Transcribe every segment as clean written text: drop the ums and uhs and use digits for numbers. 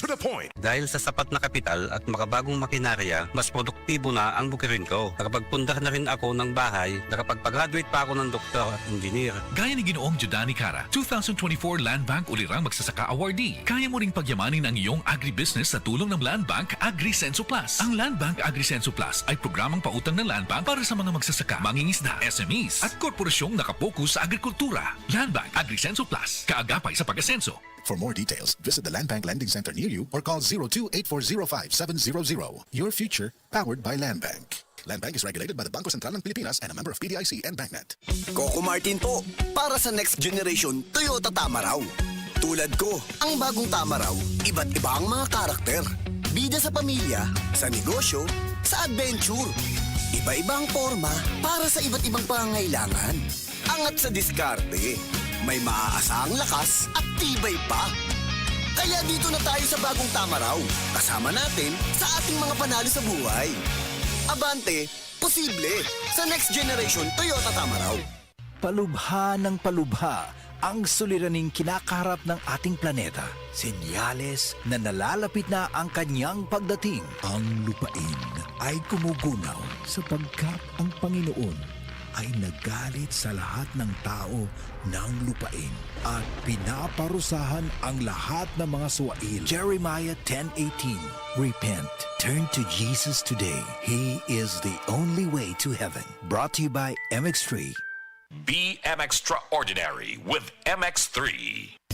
to the point. Dahil sa sapat na kapital at makabagong makinarya, mas produktibo na ang bukirin ko. Nakapagpundar na rin ako ng bahay, nakapagpag-graduate pa ako ng doktor at engineer. Gaya ni Ginoong Judani Cara, 2024 Land Bank Ulirang Magsasaka Awardee. Kaya mo ring pagyamanin ang iyong agribusiness sa tulong ng Land Bank AgriSenso Plus. Ang Land Bank AgriSenso Plus ay programang pautang ng Land Bank para sa mga magsasaka, mangingisda, SMEs at korporasyong nakapokus sa agrikultura. Land Bank AgriSenso Plus, kaagapay sa pag-asenso. For more details, visit the Land Bank Lending Center near you or call 02-8405-700. Your future, powered by Land Bank. Land Bank is regulated by the Bangko Sentral ng Pilipinas and a member of PDIC and BancNet. Coco Martin po, para sa next generation Toyota Tamaraw. Tulad ko, ang bagong Tamaraw, iba't iba ang mga karakter. Bida sa pamilya, sa negosyo, sa adventure. Iba-iba ang forma para sa iba't ibang pangangailangan. Angat sa diskarte, may maaasahang lakas at tibay pa. Kaya dito na tayo sa bagong Tamaraw. Kasama natin sa ating mga panalo sa buhay. Abante, posible sa next generation Toyota Tamaraw. Palubha ng palubha ang suliraning kinakaharap ng ating planeta. Senyales na nalalapit na ang kanyang pagdating. Ang lupain ay kumugunaw sapagkat ang Panginoon ay nagalit sa lahat ng tao ng lupain at pinaparusahan ang lahat ng mga suwail. Jeremiah 10:18. Repent. Turn to Jesus today. He is the only way to heaven. Brought to you by MX3. Be MXtraordinary with MX3.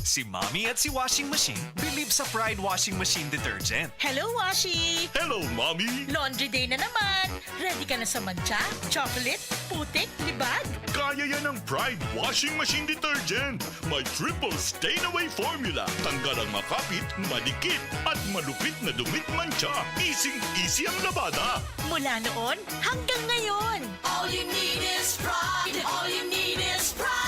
Si Mommy at si Washing Machine believe sa Pride Washing Machine Detergent. Hello, Washi! Hello, Mommy! Laundry day na naman! Ready ka na sa mancha, chocolate, putik, libag? Kaya yan ang Pride Washing Machine Detergent. May triple stain-away formula. Tanggal ang makapit, madikit, at malupit na dumit mancha. Easy ang labada. Mula noon hanggang ngayon. All you need is pride. All you need is pride.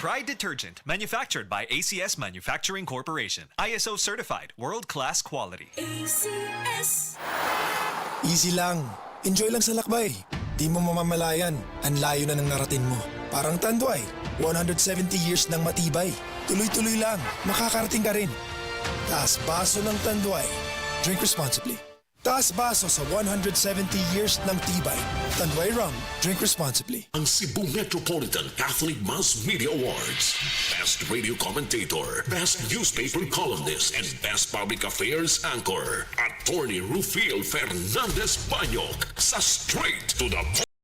Pride Detergent, manufactured by ACS Manufacturing Corporation. ISO certified, world-class quality. ACS. Easy lang. Enjoy lang sa lakbay. Di mo mamamalayan. Ang layo na ng narating mo. Parang Tanduay. 170 years ng matibay. Tuloy-tuloy lang. Makakarating ka rin. Taas baso ng Tanduay. Drink responsibly. Taas baso sa 170 years ng tibay. Tanduay Rum. Drink responsibly. Ang Cebu Metropolitan Catholic Mass Media Awards. Best Radio Commentator, Best Newspaper Columnist, and Best Public Affairs Anchor. Attorney Rufiel Fernandez Banyok sa Straight to the